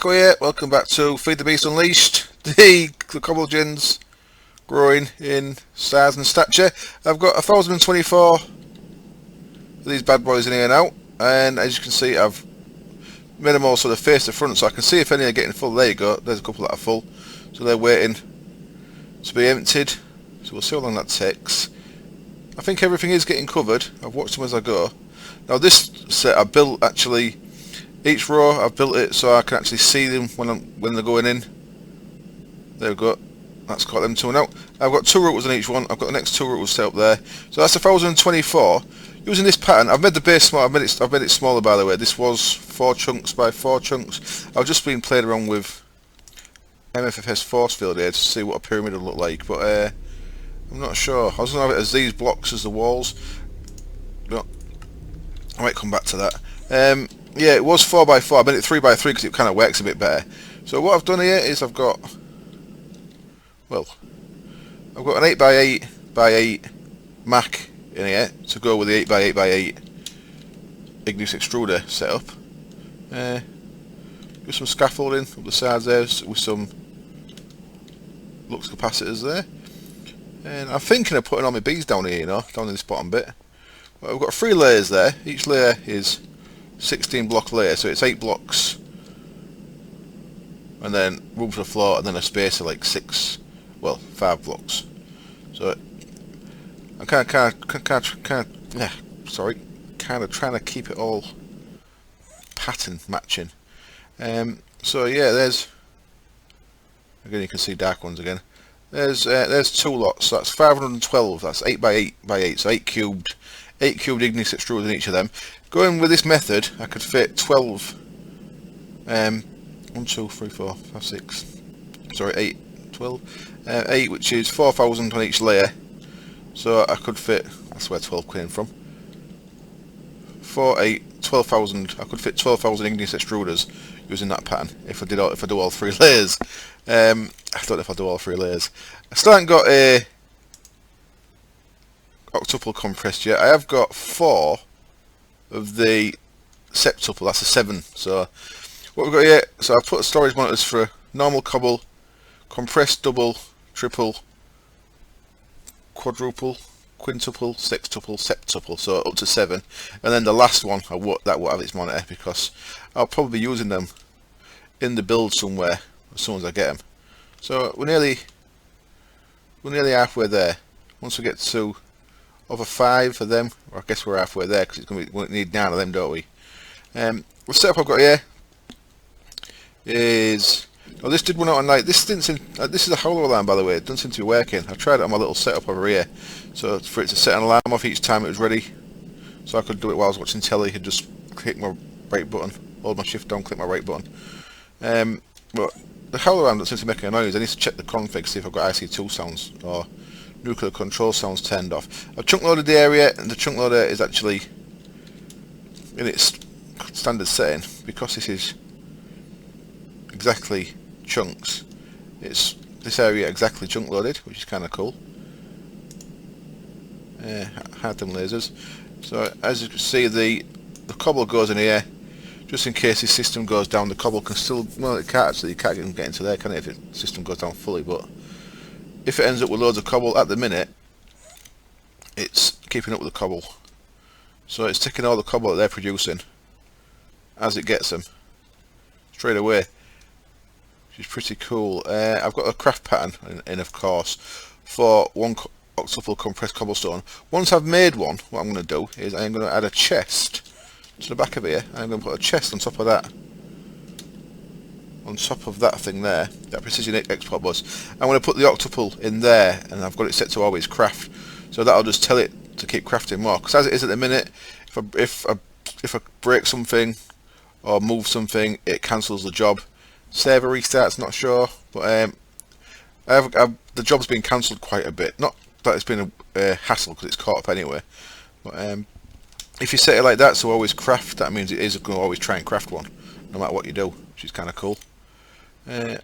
Darko here, welcome back to FTB Unleashed. The Cobble gens growing in size and stature. I've got 1024 of these bad boys in here now, and as you can see I've made them all sort of face to front so I can see if any are getting full. There you go, there's a couple that are full, so they're waiting to be emptied, so we'll see how long that takes. I think everything is getting covered. I've watched them as I go. Now this set I built actually, each row I've built it so I can actually see them when they're going in. There we go. That's got them two now. I've got 2 routers on each one. I've got the next 2 routers set up there. So that's 1024. Using this pattern, I've made the base small. I've made it smaller, by the way. This was 4 chunks by 4 chunks. I've just been playing around with MFFS force field here to see what a pyramid would look like, but I'm not sure. I was going to have it as these blocks as the walls. No, I might come back to that. Yeah, it was 4 by 4. I made it 3 by 3 because it kind of works a bit better. So what I've done here is I've got an 8 by 8 by 8 Mac in here to go with the 8 by 8 by 8 Ignis extruder setup. With some scaffolding up the sides there with some lux capacitors there. And I'm thinking of putting all my bees down here, down in this bottom bit. But I've got 3 layers there. Each layer is 16 block layer, so it's 8 blocks, and then room for the floor, and then a space of like 5 blocks. So I'm kind of trying to keep it all pattern matching. So yeah, there's again you can see dark ones again. There's 2 lots, so that's 512. That's 8 by 8 by 8, so 8 cubed Ignis extruders in each of them. Going with this method, I could fit 12. 1, 2, 3, 4, 5, 6. Sorry, 8, 12. 8, which is 4,000 on each layer. So I could fit. That's where 12 came from. 4, 8, 12,000. I could fit 12,000 Ignis extruders using that pattern if I do all 3 layers. I don't know if I'll do all 3 layers. I still haven't got a Octuple compressed yet. I have got 4 of the septuple. That's a 7. So what we've got here, so I've put storage monitors for normal cobble, compressed double, triple, quadruple, quintuple, sextuple, septuple, so up to 7. And then the last one that won't have its monitor because I'll probably be using them in the build somewhere as soon as I get them. So we're nearly halfway there. Once we get to over 5 of them, or I guess we're halfway there because we need 9 of them, don't we? The setup I've got here is, this did run out at night. This didn't seem, this is a holo alarm, by the way. It doesn't seem to be working. I tried it on my little setup over here, so for it to set an alarm off each time it was ready, so I could do it while I was watching telly. I'd just click my right button, hold my shift down, click my right button. But the holo alarm doesn't seem to make any noise. I need to check the config, see if I've got IC2 sounds or nuclear control sounds turned off. I've chunk loaded the area, and the chunk loader is actually in its standard setting because this is exactly chunks. It's this area exactly chunk loaded, which is kind of cool. Hard them lasers. So as you can see, the cobble goes in here just in case the system goes down. The cobble can still, well, it can't actually, you can't even get into there, can it, if the system goes down fully, but if it ends up with loads of cobble at the minute, it's keeping up with the cobble. So it's taking all the cobble that they're producing as it gets them straight away, which is pretty cool. I've got a craft pattern in of course, for 1 octuple compressed cobblestone. Once I've made one, what I'm going to do is I'm going to add a chest to the back of here. I'm going to put a chest on top of that. On top of that thing there, that precision export bus, I'm going to put the octuple in there, and I've got it set to always craft, so that'll just tell it to keep crafting more. Because as it is at the minute, if I break something or move something, it cancels the job. Server restarts, not sure, but the job's been cancelled quite a bit. Not that it's been a hassle because it's caught up anyway. But if you set it like that, so always craft, that means it is going to always try and craft one, no matter what you do, which is kind of cool. Don't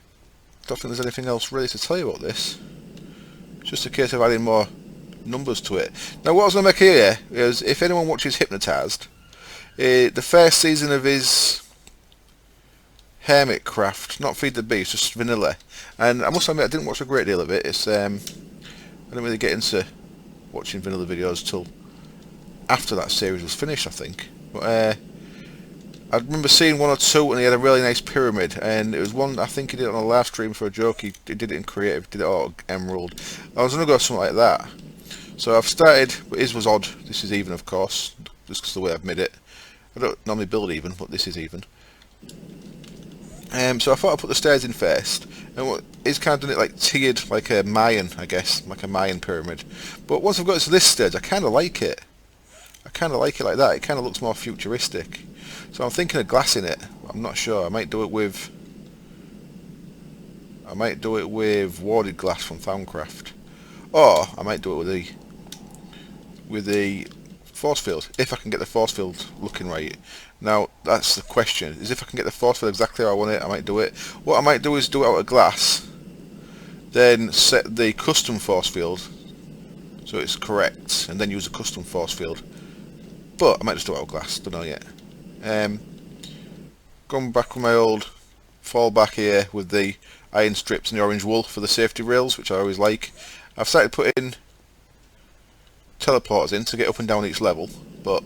think there's anything else really to tell you about this. It's just a case of adding more numbers to it. Now what I was going to make here is, if anyone watches Hypnotised, the first season of his Hermit Craft, not Feed the Beast, just vanilla. And I must admit, I didn't watch a great deal of it. It's I didn't really get into watching vanilla videos till after that series was finished, I think. But I remember seeing one or two, and he had a really nice pyramid, and it was one, I think he did it on a live stream for a joke. He did it in creative, did it all emerald. I was going to go something like that. So I've started, but his was odd. This is even, of course, just because of the way I've made it. I don't normally build even, but this is even. So I thought I'd put the stairs in first, and he's kind of done it like tiered, like a Mayan, I guess, like a Mayan pyramid. But once I've got to this stage, I kind of like it. I kind of like it like that. It kind of looks more futuristic. So I'm thinking of glassing it. I'm not sure. I might do it with warded glass from Dartcraft, or I might do it with the force field, if I can get the force field looking right. Now that's the question, is if I can get the force field exactly how I want it, I might do it. What I might do is do it out of glass, then set the custom force field so it's correct, and then use a custom force field. But I might just do it out of glass, don't know yet. Going back with my old fallback here with the iron strips and the orange wool for the safety rails, which I always like. I've started putting teleporters in to get up and down each level, but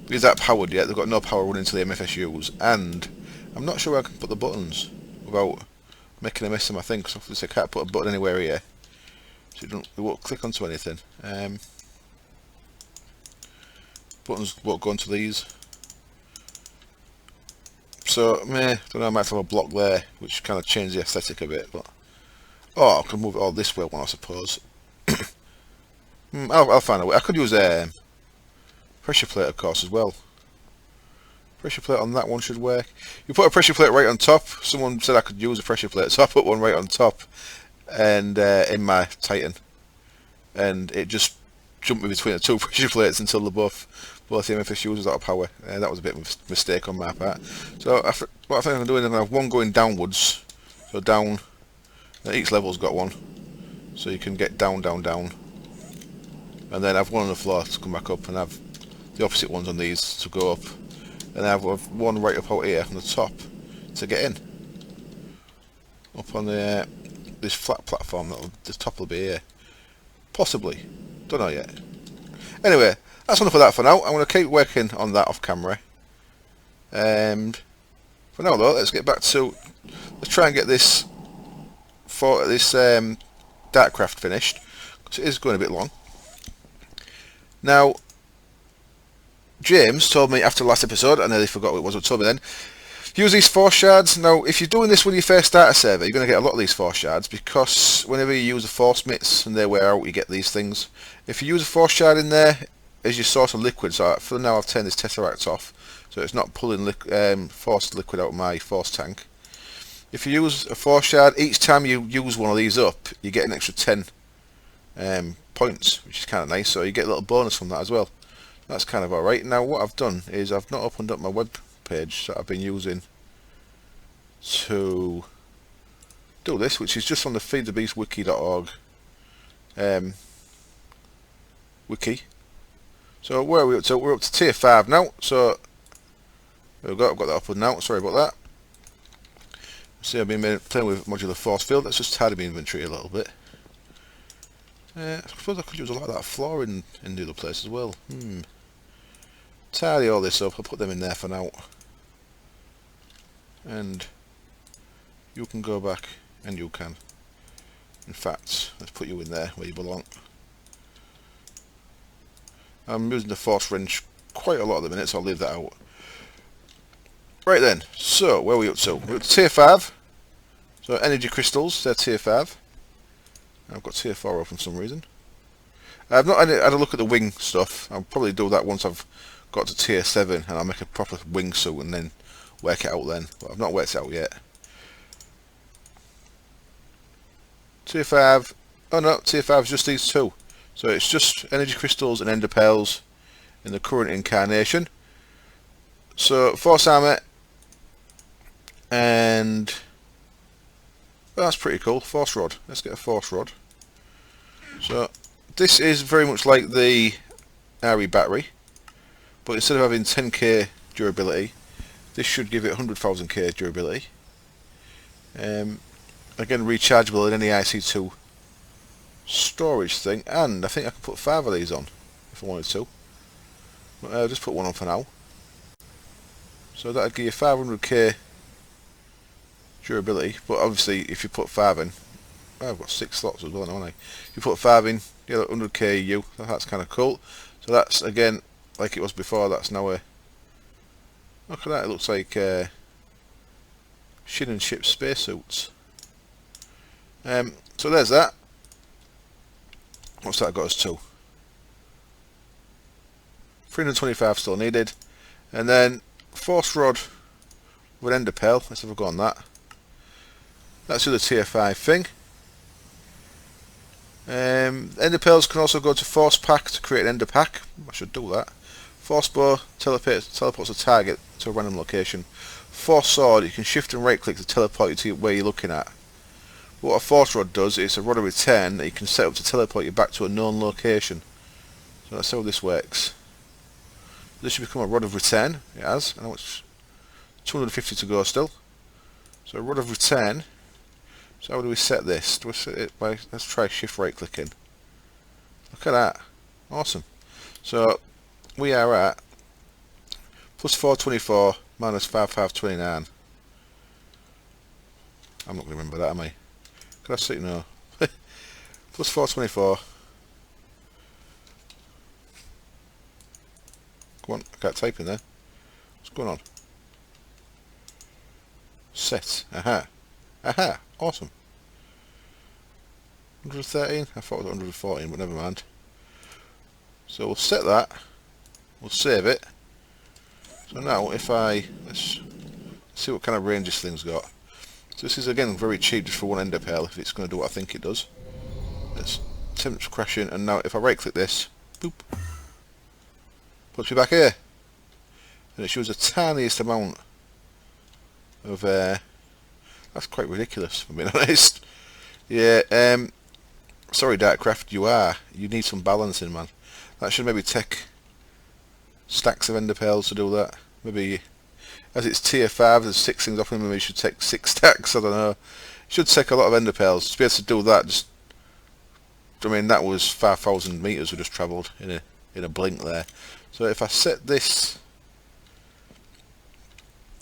because that powered yet, they've got no power running to the MFSUs, and I'm not sure where I can put the buttons without making a mess of my thing, because obviously I can't put a button anywhere here, so it won't click onto anything. Buttons won't go onto these, so don't know, I might have a block there, which kind of changes the aesthetic a bit. But I can move it all this way one, I suppose. I'll find a way. I could use a pressure plate, of course, as well. Pressure plate on that one should work. You put a pressure plate right on top. Someone said I could use a pressure plate, so I put one right on top, and in my Titan, and it just jumped me between the two pressure plates until both the MFSUs was out of power. That was a bit of a mistake on my part. So what I think I'm doing is I have one going downwards, so down. Each level's got one, so you can get down, down, down, and then have one on the floor to come back up, and have the opposite ones on these to go up, and I have one right up out here on the top to get in, up on the this flat platform. The top will be here, possibly, don't know yet. Anyway, that's enough of that for now. I'm going to keep working on that off camera, and for now though, let's get back to, let's try and get this Dartcraft finished, because it is going a bit long. Now, James told me after the last episode, I nearly forgot what it was, but told me then, use these force shards. Now, if you're doing this when you first start a server, you're going to get a lot of these force shards, because whenever you use the force mitts and they wear out, you get these things. If you use a force shard in there as your source of liquid, so for now I've turned this tesseract off, so it's not pulling forced liquid out of my force tank. If you use a force shard, each time you use one of these up, you get an extra 10 points, which is kind of nice, so you get a little bonus from that as well. That's kind of alright. Now what I've done is I've not opened up my web page that I've been using to do this, which is just on the feedthebeastwiki.org wiki. So where are we up to? We're up to tier 5 now, so I've got that open now, sorry about that. See, I've been playing with modular force field. Let's just tidy my inventory a little bit. I suppose I could use a lot of that flooring in the other place as well. Tidy all this up. I'll put them in there for now. And you can go back, and you can. In fact, let's put you in there where you belong. I'm using the force wrench quite a lot at the minute, so I'll leave that out. Right then, so where are we up to? We're up to tier 5. So energy crystals, they're tier 5. I've got tier 4 open for some reason. I've not had a look at the wing stuff. I'll probably do that once I've got to tier 7 and I'll make a proper wingsuit and then work it out then. But I've not worked it out yet. Tier 5. Oh no, tier 5 is just these two. So it's just energy crystals and ender pearls in the current incarnation. So force armor, and well, that's pretty cool. Force rod. Let's get a force rod. So this is very much like the RE battery, but instead of having 10k durability, this should give it 100,000k durability. Again, rechargeable in any IC2 storage thing, and I think I can put 5 of these on if I wanted to. But I'll just put one on for now. So that'll give you 500k durability, but obviously if you put 5 in, I've got 6 slots as well, haven't I? If you put 5 in, you get 100k EU, so that's kind of cool. So that's, again, like it was before, that's now a... Look at that, it looks like Shin and Ship spacesuits. So there's that. What's that got us to? 325 still needed. And then Force Rod with Ender Pearl. Let's have a go on that. That's the other tier 5 thing. Ender Pearls can also go to Force Pack to create an Ender Pack. I should do that. Force Bow teleports a target to a random location. Force Sword, you can shift and right click to teleport you to where you're looking at. What a Force Rod does, it's a rod of return that you can set up to teleport you back to a known location. So that's how this works. This should become a rod of return. It has. I know it's 250 to go still. So a rod of return. So how do we set this? Do we set it by... Let's try shift right clicking. Look at that. Awesome. So we are at plus 424 minus 5529. I'm not going to remember that, am I? Can I see? No. Plus 424. Come on, I can't type in there. What's going on? Set. Aha. Aha. Awesome. 113? I thought it was 114, but never mind. So we'll set that. We'll save it. So now if let's see what kind of range this thing's got. So this is again very cheap just for one Ender Pearl if it's going to do what I think it does. Let's attempt crashing, and now if I right click this, boop, puts me back here. And it shows the tiniest amount of that's quite ridiculous, if I'm being honest. Yeah, sorry Dartcraft, you need some balancing, man. That should maybe take stacks of Ender Pearls to do that. Maybe as it's tier 5, there's 6 things off him, maybe you should take 6 stacks, I don't know. It should take a lot of Ender Pearls to be able to do that. Just, I mean, that was 5,000 meters we just travelled in a blink there. So if I set this,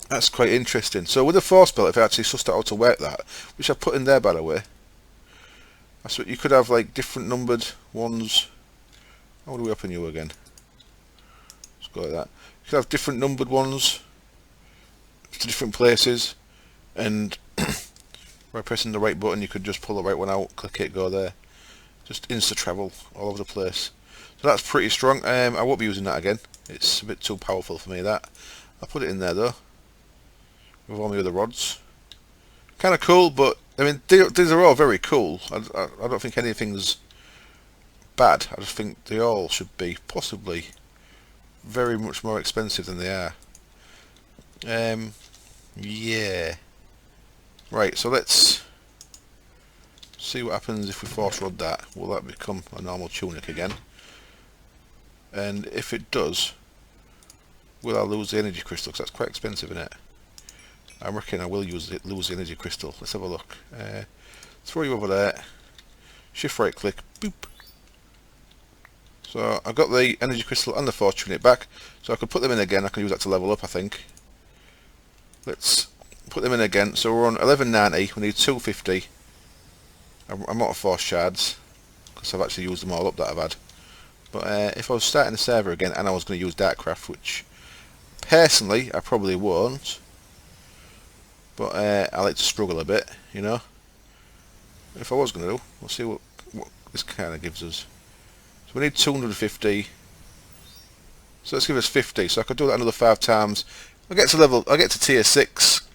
that's quite interesting. So with the force belt, if I actually sussed out how to work that, which I put in there by the way, that's what you could have, like different numbered ones. How do we open you again? Let's go like that. You could have different numbered ones to different places, and by pressing the right button you could just pull the right one out, click it, go there. Just insta travel all over the place. So that's pretty strong. I won't be using that again. It's a bit too powerful for me, that. I'll put it in there though, with all my other rods. Kind of cool, but I mean these are all very cool. I don't think anything's bad. I just think they all should be possibly very much more expensive than they are. Yeah. Right, so let's see what happens if we force rod that. Will that become a normal tunic again? And if it does, will I lose the energy crystal? Because that's quite expensive, isn't it? I reckon I will lose the energy crystal. Let's have a look. Throw you over there. Shift right click. Boop. So I've got the energy crystal and the force tunic back. So I could put them in again. I can use that to level up, I think. Let's put them in again. So we're on 1190. We need 250. I'm out of force shards because I've actually used them all up that I've had. But if I was starting the server again and I was going to use Dartcraft, which personally I probably won't, but I like to struggle a bit, you know. If I was going to do, we'll see what this kind of gives us. So we need 250. So let's give us 50. So I could do that another 5 times. I'll get to tier 6,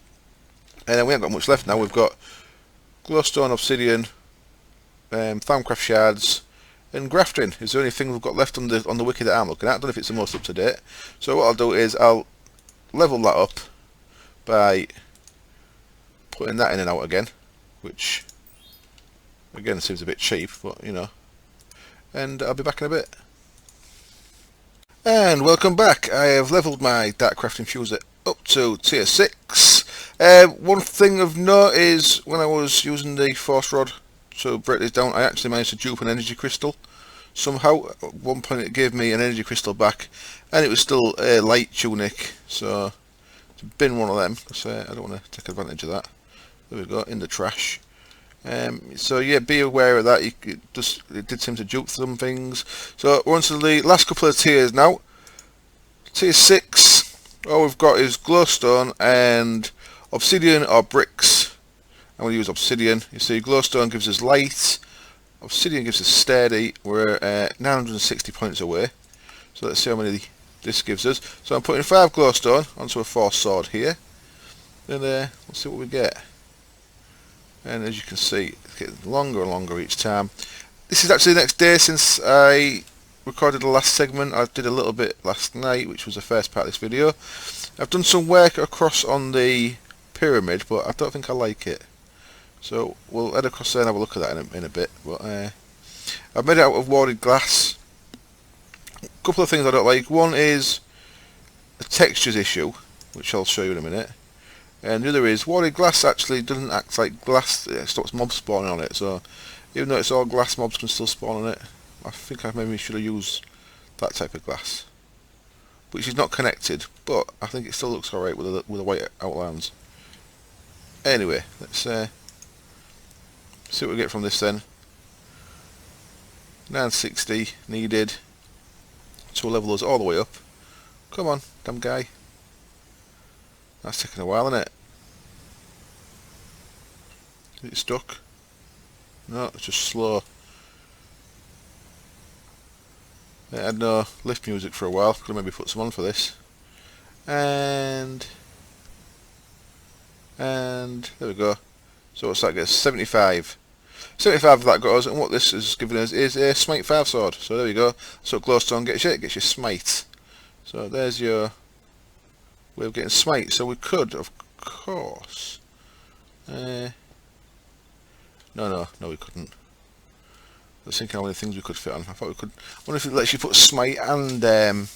and then we haven't got much left now. We've got glowstone, obsidian, thermcraft shards, and grafting is the only thing we've got left on the wiki that I'm looking at. I don't know if it's the most up to date. So what I'll do is I'll level that up by putting that in and out again, which again seems a bit cheap, but you know. And I'll be back in a bit. And welcome back. I have leveled my Dartcraft infuser up to tier 6. One thing of note is when I was using the force rod to break this down, I actually managed to dupe an energy crystal. Somehow, at one point it gave me an energy crystal back, and it was still a light tunic, so to bin one of them, because I don't want to take advantage of that. There we go, in the trash. So yeah, be aware of that. It did seem to dupe some things. So we're on to the last couple of tiers now. Tier 6, all we've got is glowstone and obsidian or bricks. I'm going to use obsidian. You see, glowstone gives us light, obsidian gives us sturdy. We're 960 points away. So let's see how many this gives us. So I'm putting 5 glowstone onto a 4 sword here. Then let's see what we get. And as you can see, it's getting longer and longer each time. This is actually the next day since I recorded the last segment. I did a little bit last night, which was the first part of this video. I've done some work across on the pyramid, but I don't think I like it. So we'll head across there and have a look at that in a bit. But I've made it out of warded glass. A couple of things I don't like. One is a textures issue, which I'll show you in a minute. And the other is warded glass actually doesn't act like glass. It stops mobs spawning on it. So even though it's all glass, mobs can still spawn on it. I think I maybe should have used that type of glass, which is not connected, but I think it still looks alright with the white outlines. Anyway, let's see what we get from this then. 960 needed to level us all the way up. Come on, damn guy. That's taking a while, isn't it? Is it stuck? No, it's just slow. I had no lift music for a while. Could have maybe put some on for this. And there we go. So what's that get us? 75. 75 of that got us, and what this has given us is a smite 5 sword. So there we go. So glowstone gets you, it gets you smite. So there's your way of getting smite. So we could, of course. No, we couldn't. I was thinking how many things we could fit on. I thought we could. I wonder if it lets you put smite and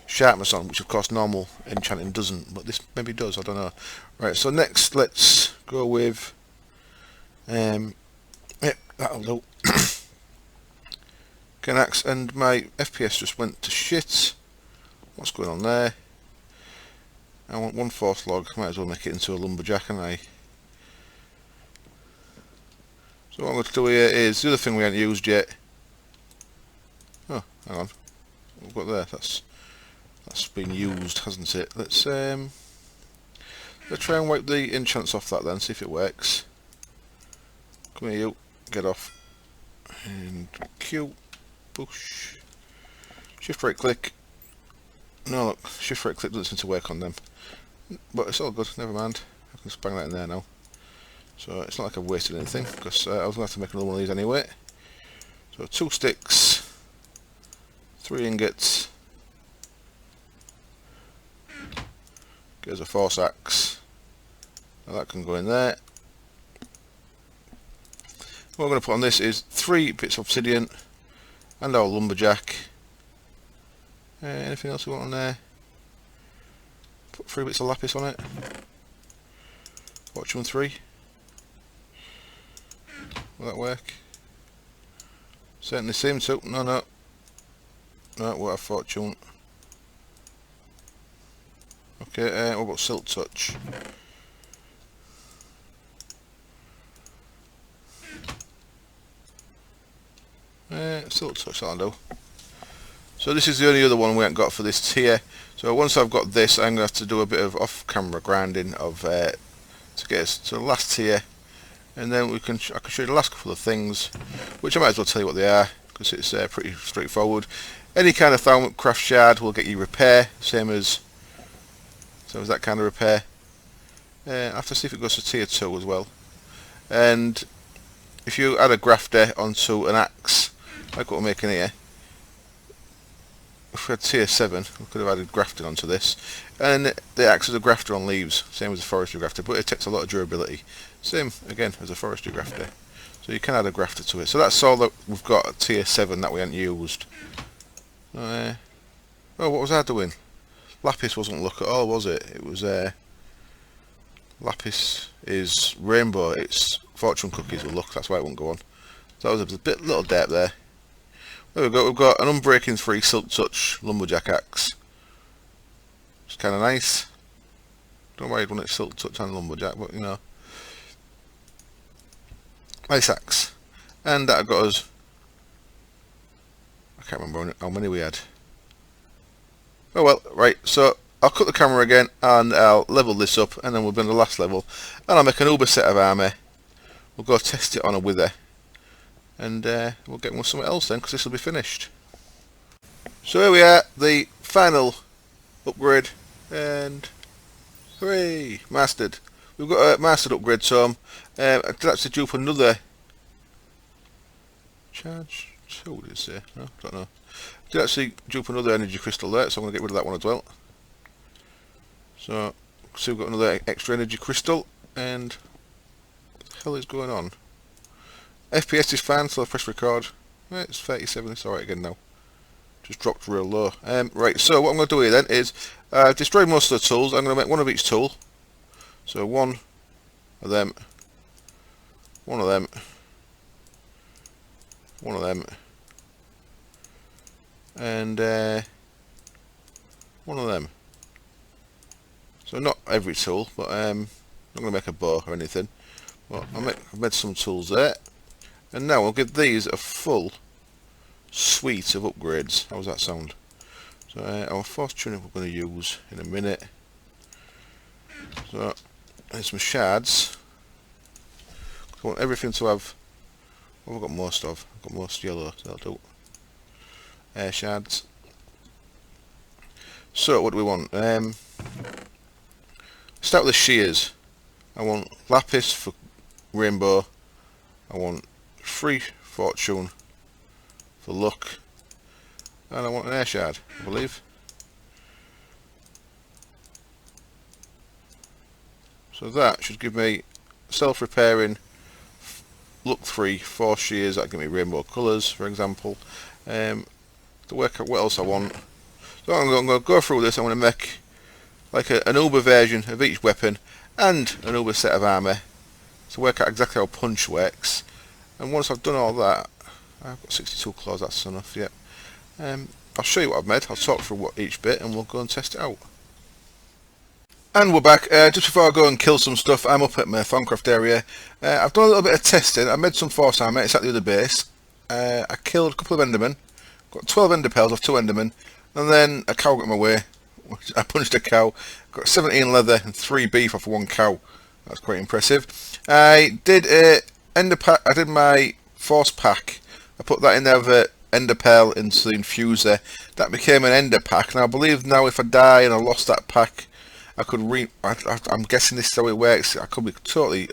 sharpness on, which of course normal enchanting doesn't, but this maybe does. I don't know. Right. So next, let's go with. Yep, that'll do. Ganax, and my FPS just went to shit. What's going on there? I want 1 force log. Might as well make it into a lumberjack, and I. So what I'm going to do here is the other thing we haven't used yet. Oh, hang on. What we've got there? That's been used, hasn't it? Let's try and wipe the enchants off that then, see if it works. Come here, you. Get off. And Q. Push. Shift right click. No, look. Shift right click doesn't seem to work on them. But it's all good. Never mind. I can just bang that in there now. So it's not like I've wasted anything, because I was going to have to make another one of these anyway. So 2 sticks, 3 ingots, there's a force axe, now that can go in there. What I'm going to put on this is 3 bits of obsidian and our lumberjack. Anything else we want on there? Put 3 bits of lapis on it. Fortune 3. Will that work? Certainly seems to. No, what a fortune. Okay, what about silk touch? Silk touch, that'll do. So this is the only other one we haven't got for this tier. So once I've got this, I'm going to have to do a bit of off-camera grinding of to get us to the last tier. And then I can show you the last couple of things, which I might as well tell you what they are, because it's pretty straightforward. Any kind of Dartcraft shard will get you repair, same as that kind of repair. I have to see if it goes to tier 2 as well. And if you add a grafter onto an axe, like what we're making here, if we had tier 7, we could have added grafting onto this, and it acts as a grafter on leaves, same as a forestry grafter, but it takes a lot of durability, same again as a forestry grafter. So you can add a grafter to it. So that's all that we've got at tier 7 that we haven't used. Oh, what was I doing? Lapis wasn't luck at all, was it? It was Lapis is rainbow, it's fortune cookies with luck, that's why it won't go on. So that was a little depth there. There we go, we've got an unbreaking 3 silk touch lumberjack axe. It's kind of nice. Don't worry when it's silk touch and lumberjack, but you know. Nice axe. And that got us, I can't remember how many we had. Oh well, right, so I'll cut the camera again and I'll level this up and then we'll bring the last level and I'll make an uber set of armour. We'll go test it on a wither and we'll get with something else then because this will be finished. So here we are, the final upgrade, and hooray, mastered. We've got a mastered upgrade tome. I did actually dupe another charge. So what did it say? No, don't know. I did actually dupe another energy crystal there, so I'm going to get rid of that one as well. So we've got another extra energy crystal, and what the hell is going on? FPS is fine, so I'll press record. Right, it's 37, it's alright again now. Just dropped real low. Right, so what I'm going to do here then is destroy most of the tools. I'm going to make one of each tool. So one of them, one of them, one of them, and one of them. So not every tool, but I'm not going to make a bow or anything. But I've made some tools there. And now I'll give these a full suite of upgrades. How does that sound? So our force tunic we're going to use in a minute. So there's some shards. I want everything to have. What have I got most of? I've got most yellow, so that'll do. Air shards. So what do we want? Start with the shears. I want lapis for rainbow. I want 3 fortune for luck, and I want an air shard, I believe. So that should give me self-repairing luck 3, 4 shears. That give me rainbow colours, for example. To work out what else I want, so I'm going to go through this. I'm going to make like an uber version of each weapon and an uber set of armour to work out exactly how punch works. And once I've done all that, I've got 62 claws, that's enough, yep. I'll show you what I've made, I'll talk through each bit and we'll go and test it out. And we're back. Just before I go and kill some stuff, I'm up at my Dartcraft area. I've done a little bit of testing, I made some force armour, it's at the other base. I killed a couple of endermen, got 12 ender pearls off 2 endermen, and then a cow got in my way. I punched a cow, got 17 leather and 3 beef off 1 cow. That's quite impressive. I did a ender pack. I did my force pack. I put that in there with an ender pearl into the infuser. That became an ender pack. Now I believe now if I die and I lost that pack, I could I'm guessing this is how it works. I could be totally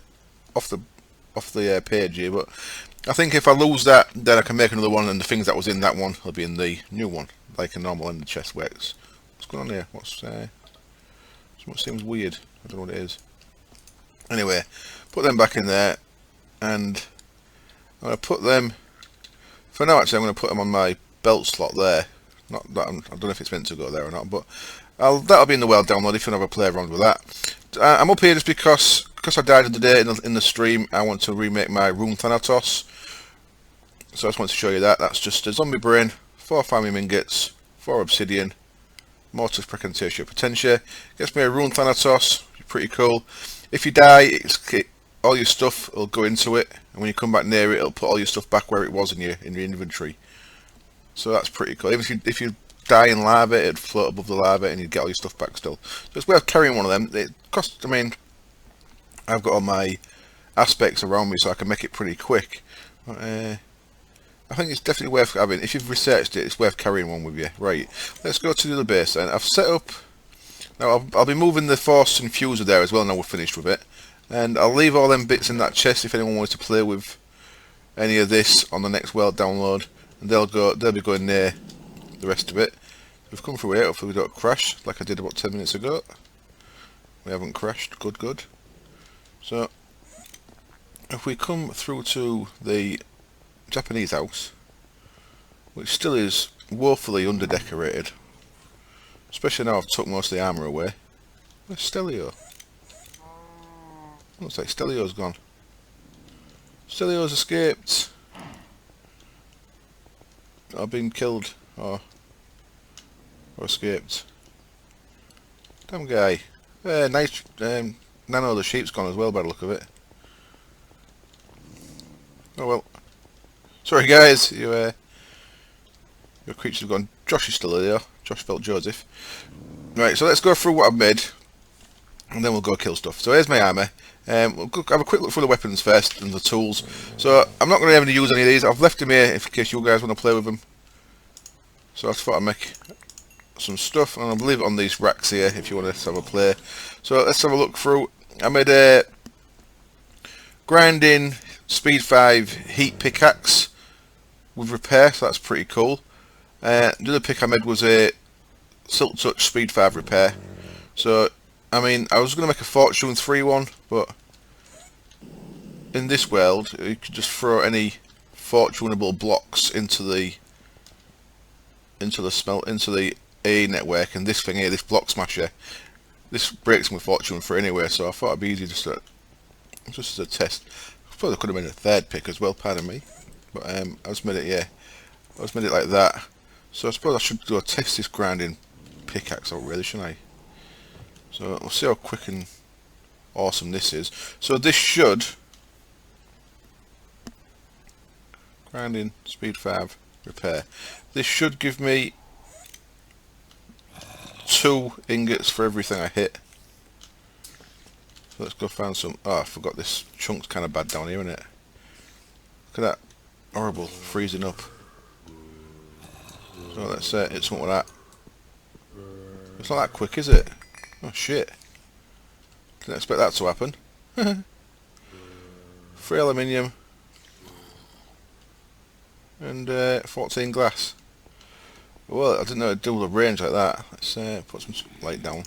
off the page here, but I think if I lose that, then I can make another one, and the things that was in that one will be in the new one, like a normal ender chest works. What's going on here? What seems weird? I don't know what it is. Anyway, put them back in there, and I'm going to put them, for now actually I'm going to put them on my belt slot there. Not that I don't know if it's meant to go there or not, but that'll be in the world download if you want to have a play around with that. I'm up here just because I died of the day in the stream. I want to remake my Rune Thanatos, so I just want to show you that. That's just a zombie brain, 4 farming ingots, 4 obsidian, mortis precantatio potentia. Gets me a Rune Thanatos, pretty cool. If you die, all your stuff will go into it, and when you come back near it, it'll put all your stuff back where it was in your inventory. So that's pretty cool. If you die in lava, it'd float above the lava, and you'd get all your stuff back still. So it's worth carrying one of them. It costs. I mean, I've got all my aspects around me, so I can make it pretty quick. But, I think it's definitely worth having. If you've researched it, it's worth carrying one with you. Right, let's go to the other base then. I've set up. Now I'll be moving the force infuser there as well now we're finished with it. And I'll leave all them bits in that chest if anyone wants to play with any of this on the next world download. And they'll be going near the rest of it. We've come through here, hopefully we don't crash like I did about 10 minutes ago. We haven't crashed, good. So if we come through to the Japanese house, which still is woefully underdecorated, especially now I've took most of the armour away. Where's Stelio? Looks like Stelio's gone. Stelio's escaped. Or been killed. Or escaped. Damn guy. Nice. Nano the sheep's gone as well by the look of it. Oh well. Sorry guys, your creatures have gone. Josh is still here. Josh felt Joseph. Right, so let's go through what I've made, and then we'll go kill stuff. So here's my armour. We'll go have a quick look through the weapons first and the tools. So I'm not going to ever use any of these. I've left them here in case you guys want to play with them. So I thought I'd make some stuff, and I'll leave it on these racks here if you want to have a play. So let's have a look through. I made a grinding speed 5 heat pickaxe with repair, so that's pretty cool. The other pick I made was a Silk Touch speed 5 repair. So I mean, I was going to make a Fortune 3 one, but in this world you could just throw any fortunable blocks into the A network, and this thing here, this block smasher, this breaks my Fortune 3 anyway. So I thought it'd be easy just as a test. I thought I could have made a third pick as well, pardon me, but I just made it, yeah, I just made it like that. So I suppose I should go test this grinding pickaxe out really, shouldn't I? So we'll see how quick and awesome this is. So this should grinding speed 5 repair. This should give me 2 ingots for everything I hit. So let's go find some. Oh, I forgot this chunk's kind of bad down here, isn't it? Look at that, horrible freezing up. So let's hit something like that. It's not that quick, is it? Oh shit! Didn't expect that to happen. 3 aluminium and 14 glass. Well, I didn't know it'd double the range like that. Let's put some light down.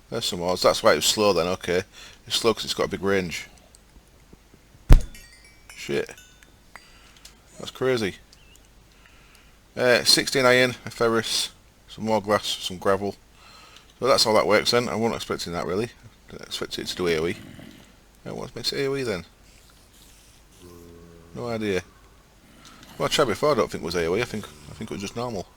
There's some more. That's why it was slow then. Okay, it's slow because it's got a big range. Shit, that's crazy. 16 iron, a ferrous, some more glass, some gravel. So that's how that works then. I wasn't expecting that really. I expected it to do AoE. What makes it AoE then? No idea. Well, I tried before. I don't think it was AoE. I think it was just normal.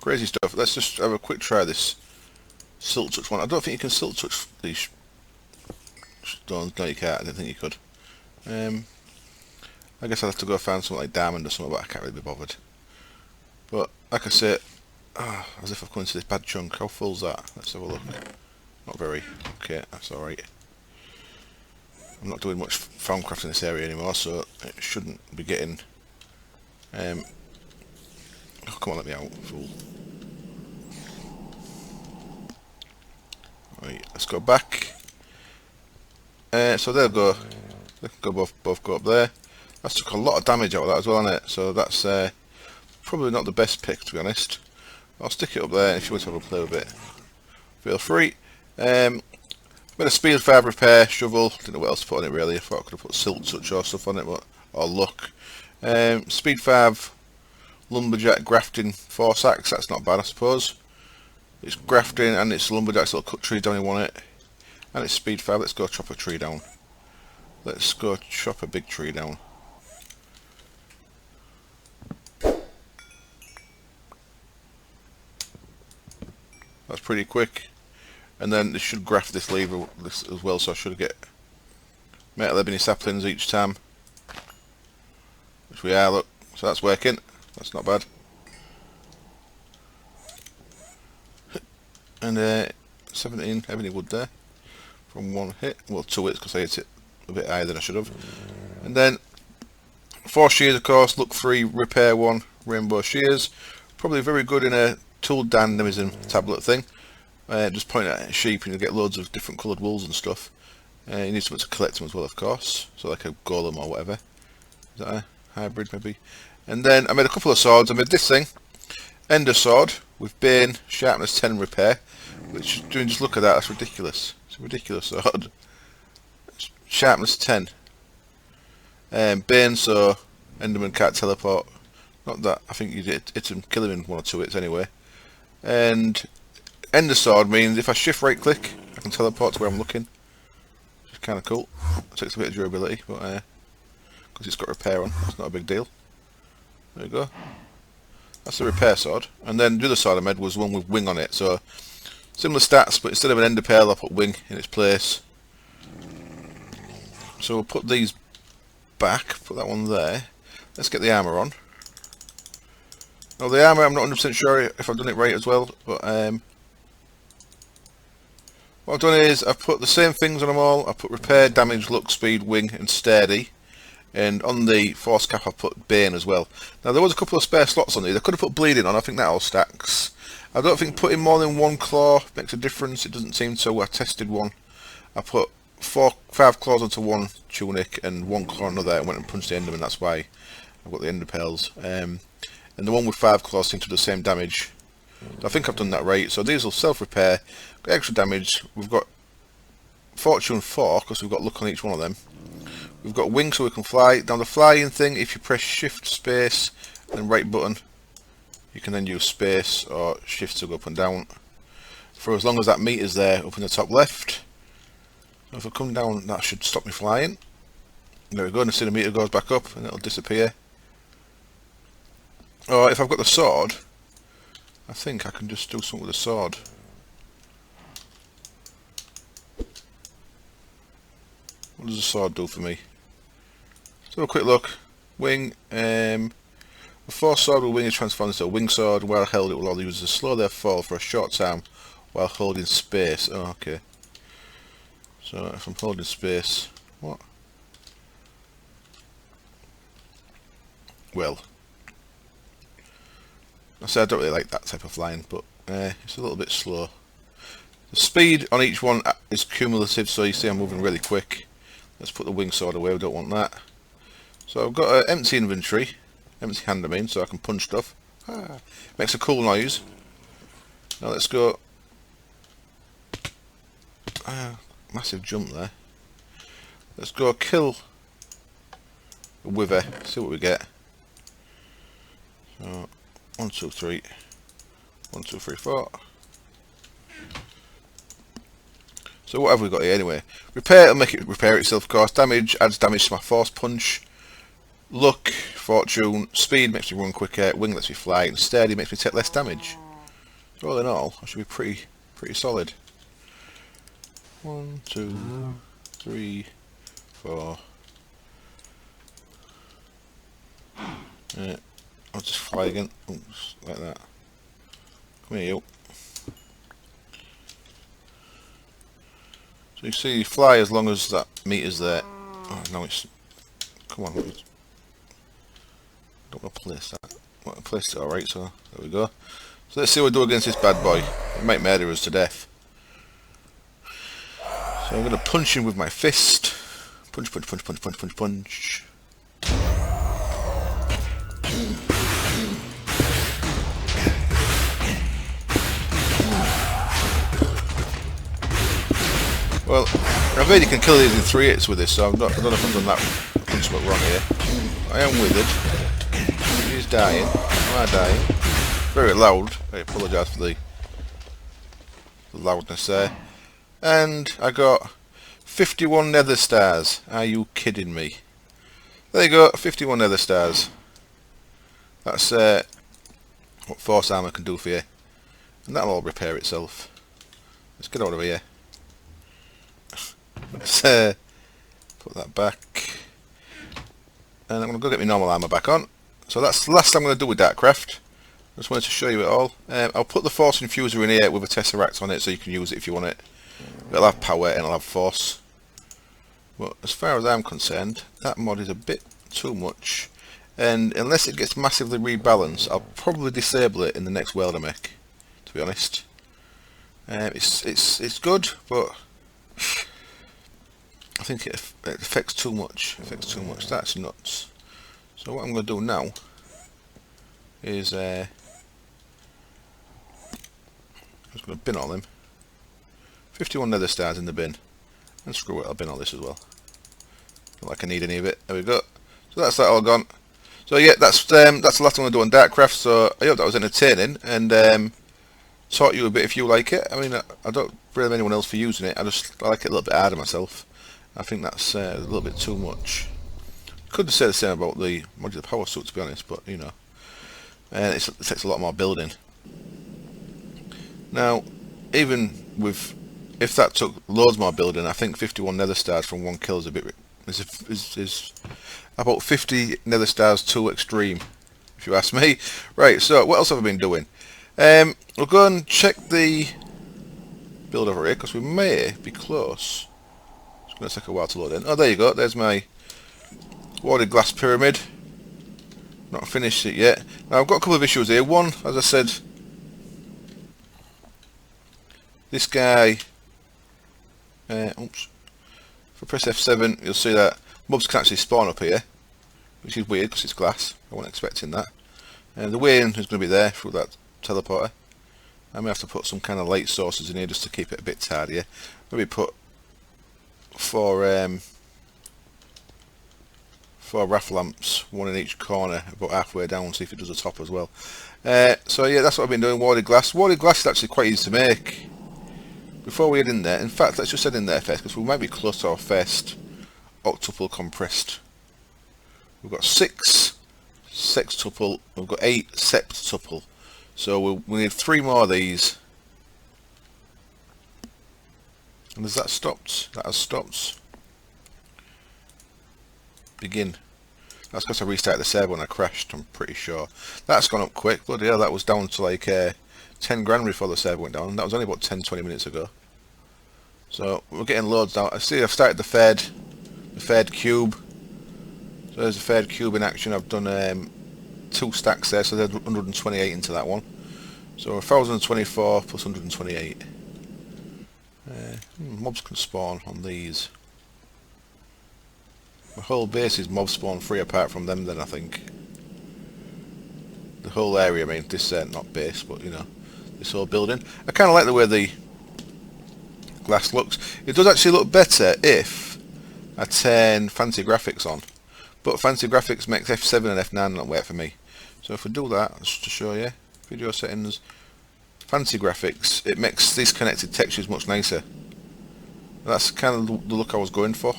Crazy stuff. Let's just have a quick try this Silk Touch one. I don't think you can Silk Touch these stones. No, you can't. I didn't think you could. I guess I'll have to go find something like diamond or something, but I can't really be bothered. But like I said, as if I've come into this bad chunk. How full's that? Let's have a look. Not very. Okay, that's alright. I'm not doing much farmcraft in this area anymore, so it shouldn't be getting. Oh, come on, let me out, fool. Right, let's go back. So they'll go. They can go both go up there. That took a lot of damage out of that as well, hasn't it? So that's probably not the best pick, to be honest. I'll stick it up there, and if you want to have a play with it, feel free. Made a speed 5 repair shovel. Didn't know what else to put on it really. I thought I could have put Silk Touch or stuff on it, but or luck. Speed 5 lumberjack grafting 4 sacks. That's not bad, I suppose. It's grafting and it's lumberjack's little cut tree down. You want it, and it's speed 5. Let's go chop a tree down. Let's go chop a big tree down. That's pretty quick. And then this should graft this lever as well, so I should get metal ebony saplings each time. Which we are, look. So that's working. That's not bad. And 17 ebony wood there from 1 hit. Well, 2 hits because I hit it a bit higher than I should have. And then 4 shears, of course. Look 3, repair 1, rainbow shears. Probably very good in a tool dynamism tablet thing. Just point at a sheep and you get loads of different coloured wools and stuff. You need something to collect them as well, of course. So like a golem or whatever. Is that a hybrid maybe? And then I made a couple of swords. I made this thing, Ender Sword with Bane, Sharpness 10 repair. Which, just look at that, that's ridiculous. It's a ridiculous sword. Sharpness 10. Bane, so Enderman can't teleport. Not that, I think you hit him, kill him in 1 or 2 hits anyway. And ender sword means if I shift right click, I can teleport to where I'm looking. Which is kind of cool. It takes a bit of durability, but because it's got repair on, it's not a big deal. There you go. That's the repair sword. And then the other sword I made was one with wing on it. So similar stats, but instead of an ender pearl, I put wing in its place. So we'll put these back. Put that one there. Let's get the armour on. Now the armour, I'm not 100% sure if I've done it right as well, but what I've done is I've put the same things on them all. I've put repair, damage, luck, speed, wing and sturdy. And on the force cap I put Bane as well. Now there was a couple of spare slots on these. I could have put bleeding on, I think that all stacks. I don't think putting more than one claw makes a difference. It doesn't seem so. I tested one. I put 5 claws onto one tunic and 1 claw on another and went and punched the enderman. That's why I've got the ender pearls. And the one with 5 claws seems to do the same damage. So I think I've done that right. So these will self-repair. Got extra damage. We've got Fortune 4 because we've got luck on each one of them. We've got wings so we can fly. Now the flying thing, if you press shift, space and right button, you can then use space or shift to go up and down. For as long as that meter's there up in the top left. So if I come down, that should stop me flying. There we go, and the meter goes back up and it'll disappear. Or if I've got the sword, I think I can just do something with the sword. What does the sword do for me? Let's have a quick look. Wing. A force sword with wing is transformed into a wing sword. While held, it will allow the user to slow their fall for a short time while holding space. Oh, okay. So if I'm holding space, what? Well, I say I don't really like that type of flying, but it's a little bit slow. The speed on each one is cumulative, so you see I'm moving really quick. Let's put the wing sword away, we don't want that. So I've got an empty inventory, empty hand I mean, so I can punch stuff. Makes a cool noise. Now let's go. Massive jump there. Let's go kill the wither, see what we get. So 1, 2, 3. 1, 2, 3, 4. So what have we got here anyway? Repair will make it repair itself, of course. Damage adds damage to my force punch. Luck, fortune, speed makes me run quicker. Wing lets me fly, and sturdy makes me take less damage. So all in all, I should be pretty solid. 1, 2, 3, 4. Yeah, I'll just fly again. Oops, like that. Come here, you. So you see, you fly as long as that meter's there. Oh, no, it's. Come on, don't want to place that. I want to place it alright, so there we go. So let's see what we do against this bad boy. It might murder us to death. So I'm going to punch him with my fist. Punch, punch, punch, punch, punch, punch, punch. Well, I bet you can kill these in 3 hits with this, so I don't know if I've done that punch wrong here. I am withered. He's dying. Am I dying? Very loud. I apologise for the loudness there. And I got 51 nether stars. Are you kidding me? There you go, 51 nether stars. That's what force armour can do for you. And that'll all repair itself. Let's get out of here. Let's put that back. And I'm going to go get my normal armour back on. So that's the last I'm going to do with Dartcraft. I just wanted to show you it all. I'll put the force infuser in here with a tesseract on it so you can use it if you want it. It'll have power and it'll have force. But as far as I'm concerned, that mod is a bit too much. And unless it gets massively rebalanced, I'll probably disable it in the next world I make, to be honest. It's good, but I think it affects too much. That's nuts. So what I'm going to do now is I'm just going to bin all them. 51 nether stars in the bin, and screw it, I'll bin all this as well. Not like I need any of it. There we go. So that's that all gone. So yeah, that's the last one I do on Dartcraft. So I hope that was entertaining, and taught you a bit if you like it. I mean, I don't blame anyone else for using it. I like it a little bit harder myself. I think that's a little bit too much. Could say the same about the modular power suit, to be honest, but you know, and it takes a lot more building. Now, even with, if that took loads more building, I think 51 nether stars from 1 kill is a bit, is about 50 nether stars too extreme, if you ask me. Right, so what else have I been doing? We'll go and check the build over here, because we may be close. It's going to take a while to load in. Oh, there you go, there's my warded glass pyramid. Not finished it yet. Now, I've got a couple of issues here. One, as I said, this guy, oops, if I press F7, you'll see that mobs can actually spawn up here, which is weird because it's glass. I wasn't expecting that. The way in is going to be there through that teleporter. I may have to put some kind of light sources in here just to keep it a bit tidier. Maybe put four raff lamps, one in each corner, about halfway down, see if it does the top as well. So yeah, that's what I've been doing. Warded glass. Warded glass is actually quite easy to make. Before we head in there, in fact, let's just head in there first, because we might be close to our first octuple compressed. We've got 6 sextuple, we've got 8 septuple. So we need 3 more of these. And has that stopped? That has stopped. Begin. That's because I restarted the server when I crashed, I'm pretty sure. That's gone up quick. Bloody hell, that was down to like 10 grand before the server went down. That was only about 10-20 minutes ago. So we're getting loads now. I see I've started the third cube. So there's a third cube in action. I've done 2 stacks there, so there's 128 into that one. So 1024 plus 128. Mobs can spawn on these. The whole base is mob spawn free apart from them then, I think. The whole area, I mean, this not base, but you know, this whole building. I kind of like the way the glass looks. It does actually look better if I turn fancy graphics on. But fancy graphics makes F7 and F9 not work for me. So if we do that, just to show you, video settings, fancy graphics, it makes these connected textures much nicer. That's kind of the look I was going for.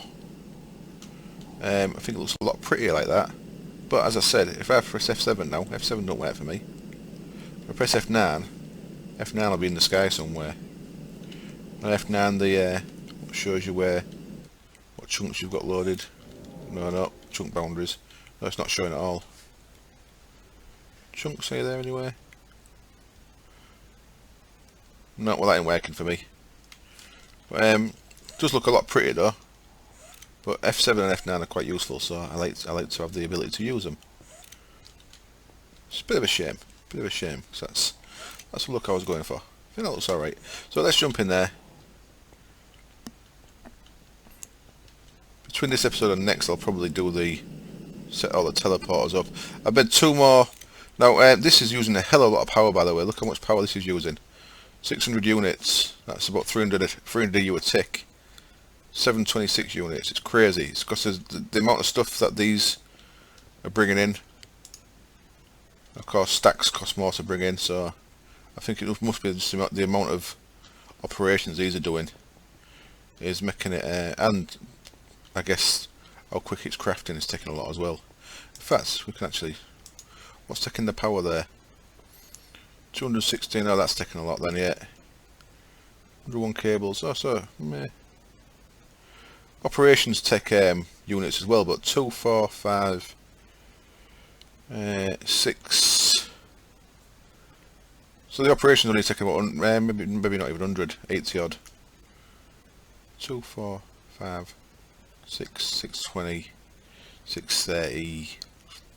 I think it looks a lot prettier like that. But as I said, if I press F7 now, F7 don't work for me. If I press F9, F9 will be in the sky somewhere. And F9 the shows you what chunks you've got loaded. No, chunk boundaries. No, it's not showing at all. Chunks, are you there anywhere? No, well that ain't working for me. But, does look a lot prettier though. But F7 and F9 are quite useful, so I like to have the ability to use them. It's a bit of a shame, because that's the look I was going for. I think that looks alright. So let's jump in there. Between this episode and next, I'll probably set all the teleporters up. I bet 2 more. Now this is using a hell of a lot of power, by the way. Look how much power this is using. 600 units. That's about 300 EU a tick. 726 units. It's crazy. It's because the amount of stuff that these are bringing in. Of course, stacks cost more to bring in, so I think it must be just the amount of operations these are doing is making it, and I guess how quick it's crafting is taking a lot as well. In fact, we can actually, what's taking the power there? 216. Oh, that's taking a lot then. Yeah. 101 cables. Oh, so meh. Operations take units as well, but 2, 4, 5, 6. So the operations only taking about maybe not even 100, 80 odd. 2, 4, 5, 6, 620, 630,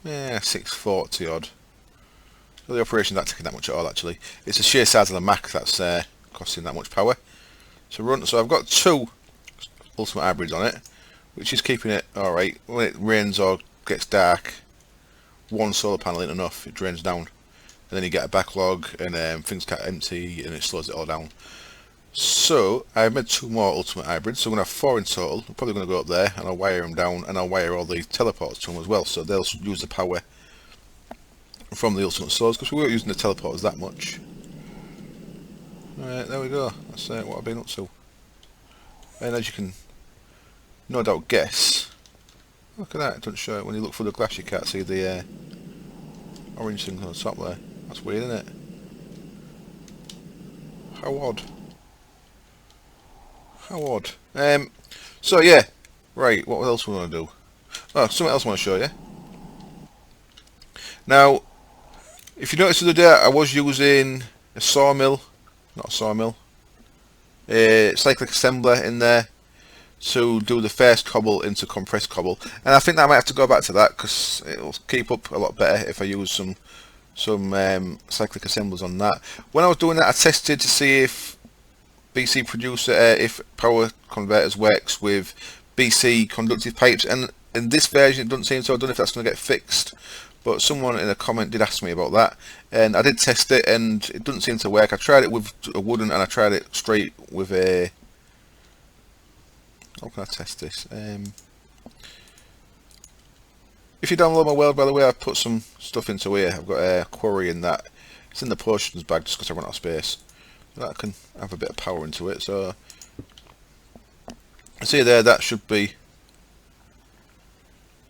640 odd. So the operation's not taking that much at all actually. It's the sheer size of the Mac that's costing that much power. So I've got 2 ultimate hybrids on it, which is keeping it alright. When it rains or gets dark, 1 solar panel ain't enough, it drains down, and then you get a backlog and things get empty and it slows it all down. So I've made 2 more ultimate hybrids, so I'm going to have 4 in total. I'm probably going to go up there and I'll wire them down, and I'll wire all the teleporters to them as well, so they'll use the power from the ultimate source, because we weren't using the teleporters that much. Right, there we go. That's what I've been up to. And as you can no doubt guess, look at that, it doesn't show it. When you look through the glass you can't see the orange thing on the top there. That's weird, isn't it? How odd. How odd. So yeah, right, what else we want to do? Oh, something else I want to show you. Now, if you notice the other day I was using a sawmill, not a sawmill, a cyclic assembler in there to do the first cobble into compressed cobble, and I think that I might have to go back to that because it'll keep up a lot better if I use some cyclic assemblers on that. When I was doing that I tested to see if BC producer, if power converters works with BC conductive pipes, and in this version it doesn't seem so. I don't know if that's going to get fixed, but someone in a comment did ask me about that, and I did test it and it doesn't seem to work. I tried it with a wooden and I tried it straight with a... How can I test this? If you download my world, by the way, I've put some stuff into here. I've got a quarry in that. It's in the potions bag just because I run out of space. That can have a bit of power into it. So, see there, that should be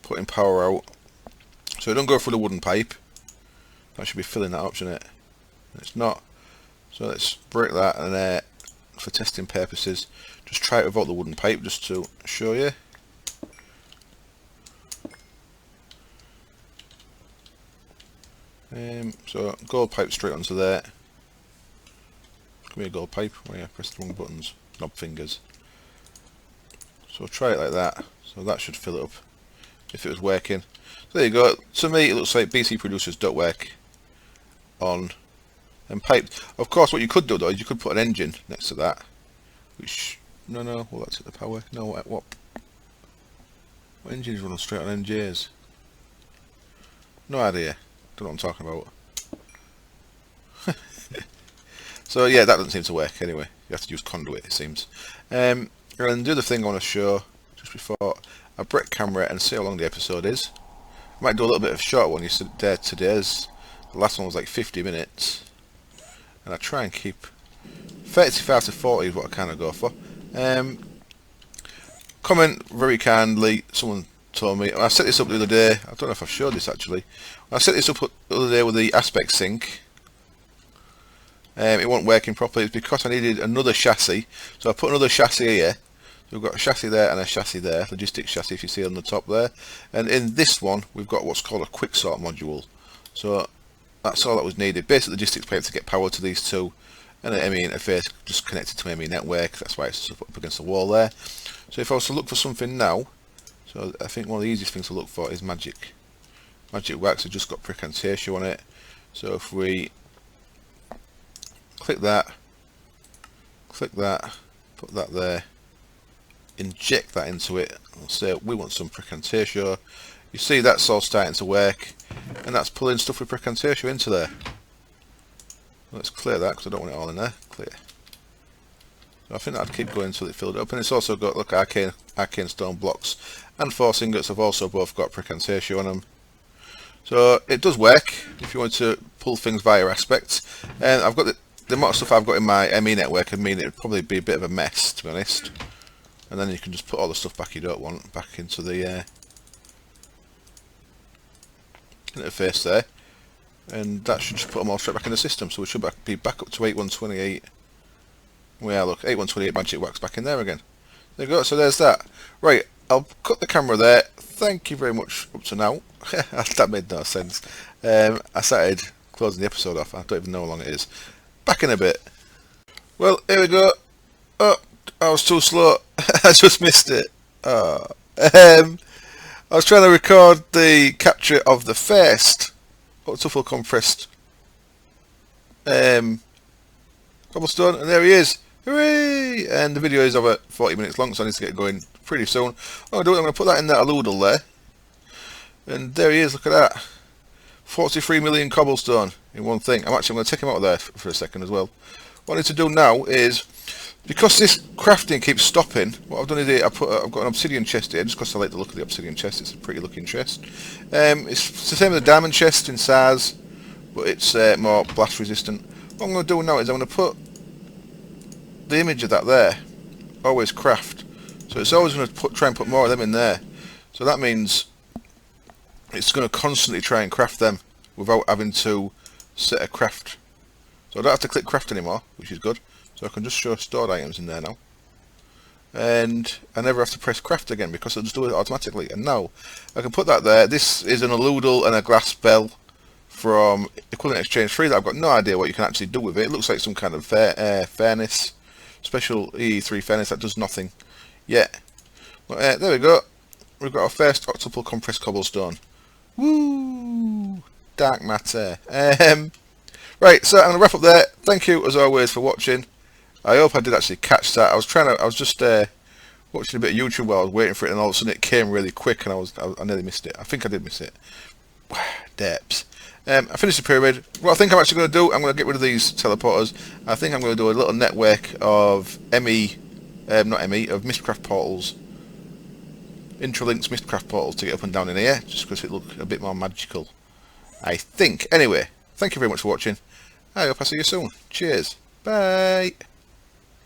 putting power out. So don't go through the wooden pipe. That should be filling that up, shouldn't it? It's not. So let's break that, and for testing purposes, just try it without the wooden pipe, just to show you. So gold pipe straight onto there. Give me a gold pipe. Oh yeah, press the wrong buttons. Knob fingers. So try it like that. So that should fill it up if it was working. So there you go. To me it looks like BC producers don't work on and piped. Of course what you could do though is you could put an engine next to that. Which no, well that's at the power. No, what engine is running straight on NJs? No idea. Don't know what I'm talking about. So yeah, that doesn't seem to work anyway. You have to use conduit, it seems. And the other thing I want to show, just before I break camera and see how long the episode is. I might do a little bit of a short one today's. The last one was like 50 minutes. And I try and keep 35 to 40 is what I kind of go for. Comment very kindly, someone told me, I set this up the other day, I don't know if I've showed this actually. I set this up the other day with the aspect sync. It wasn't working properly. It's because I needed another chassis, so I put another chassis here. So we've got a chassis there and a chassis there, logistics chassis if you see on the top there. And in this one we've got what's called a quick sort module. So that's all that was needed. Basic logistics pipe to get power to these two, and an ME interface just connected to my ME network. That's why it's up against the wall there. So if I was to look for something now, so I think one of the easiest things to look for is magic. Magic wax has just got precantatio on it. So if we click that, put that there, inject that into it, and say we want some precantatio. You see that's all starting to work, and that's pulling stuff with precantatio into there. Let's clear that because I don't want it all in there. Clear. So I think that'd keep going until it filled up, and it's also got, look, arcane stone blocks and 4 ingots have also both got precantatio on them. So it does work if you want to pull things via aspects. And I've got the amount of stuff I've got in my ME network, I mean it would probably be a bit of a mess, to be honest. And then you can just put all the stuff back you don't want back into the interface there, and that should just put them all straight back in the system. So we should be back up to 8128. We are, look, 8128 magic wax back in there again. There you go. So there's that. Right, I'll cut the camera there. Thank you very much up to now. That made no sense. I started closing the episode off. I don't even know how long it is. Back in a bit. Well, here we go. Oh, I was too slow. I just missed it. Oh. I was trying to record the capture of the first Octuple compressed cobblestone, and there he is. Hooray! And the video is over 40 minutes long, so I need to get going pretty soon. I'm going to put that in that aludel there. And there he is, look at that. 43 million cobblestone in one thing. I'm going to take him out of there for a second as well. What I need to do now is, because this crafting keeps stopping, what I've done is I've got an obsidian chest here, just because I like the look of the obsidian chest. It's a pretty looking chest. It's the same as the diamond chest in size, but it's more blast resistant. What I'm going to do now is I'm going to put the image of that there, always craft. So it's always going to try and put more of them in there. So that means it's going to constantly try and craft them without having to set a craft. So I don't have to click craft anymore, which is good. So I can just show stored items in there now. And I never have to press craft again because it'll just do it automatically. And now I can put that there. This is an Aludel and a glass bell from Equivalent Exchange 3 that I've got no idea what you can actually do with it. It looks like some kind of fairness, special E3 fairness that does nothing yet. But there we go. We've got our first Octuple compressed cobblestone. Woo! Dark matter. Right, so I'm going to wrap up there. Thank you as always for watching. I hope I did actually catch that. I was just watching a bit of YouTube while I was waiting for it, and all of a sudden it came really quick, and I nearly missed it. I think I did miss it. Derps. I finished the pyramid. What I think I'm actually going to do, I'm going to get rid of these teleporters. I think I'm going to do a little network of of Mistcraft portals, Intralinks Mistcraft portals to get up and down in here, just because it look a bit more magical, I think. Anyway, thank you very much for watching. I hope I see you soon. Cheers. Bye.